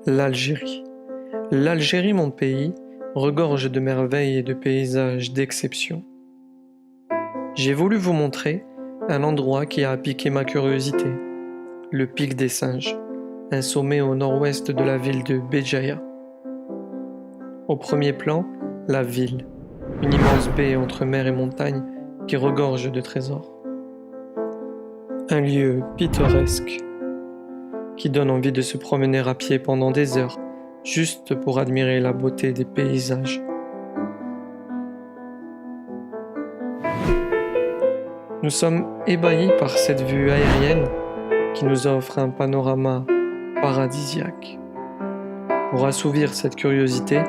L'Algérie. L'Algérie, mon pays, regorge de merveilles et de paysages d'exception. J'ai voulu vous montrer un endroit qui a piqué ma curiosité, le Pic des Singes, un sommet au nord-ouest de la ville de Béjaïa. Au premier plan, la ville, une immense baie entre mer et montagne qui regorge de trésors. Un lieu pittoresque qui donne envie de se promener à pied pendant des heures, juste pour admirer la beauté des paysages. Nous sommes ébahis par cette vue aérienne qui nous offre un panorama paradisiaque. Pour assouvir cette curiosité,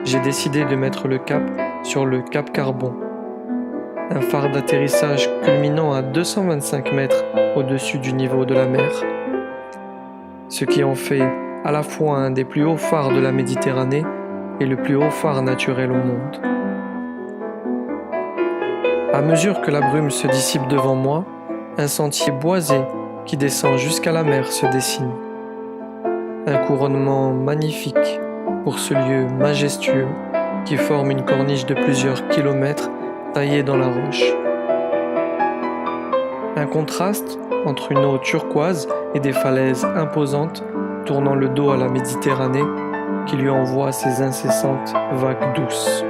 j'ai décidé de mettre le cap sur le Cap Carbon, un phare d'atterrissage culminant à 225 mètres au-dessus du niveau de la mer, ce qui en fait à la fois un des plus hauts phares de la Méditerranée et le plus haut phare naturel au monde. À mesure que la brume se dissipe devant moi, un sentier boisé qui descend jusqu'à la mer se dessine. Un couronnement magnifique pour ce lieu majestueux qui forme une corniche de plusieurs kilomètres taillée dans la roche. Un contraste entre une eau turquoise et des falaises imposantes tournant le dos à la Méditerranée qui lui envoie ses incessantes vagues douces.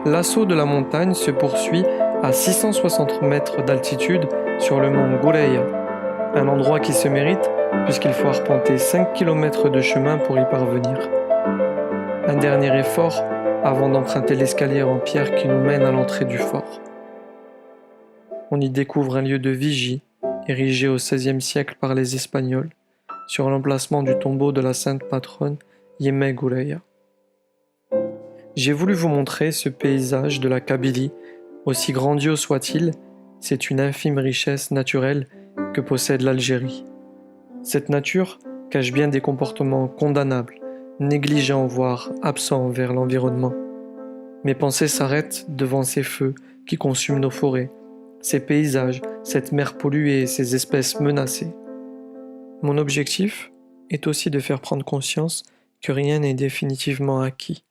L'assaut de la montagne se poursuit à 660 mètres d'altitude sur le mont Goureya, un endroit qui se mérite puisqu'il faut arpenter 5 km de chemin pour y parvenir. Un dernier effort avant d'emprunter l'escalier en pierre qui nous mène à l'entrée du fort. On y découvre un lieu de vigie, érigé au XVIe siècle par les Espagnols, sur l'emplacement du tombeau de la sainte patronne Yemé Goureya. J'ai voulu vous montrer ce paysage de la Kabylie, aussi grandiose soit-il, c'est une infime richesse naturelle que possède l'Algérie. Cette nature cache bien des comportements condamnables, négligents voire absents envers l'environnement. Mes pensées s'arrêtent devant ces feux qui consument nos forêts, ces paysages, cette mer polluée et ces espèces menacées. Mon objectif est aussi de faire prendre conscience que rien n'est définitivement acquis.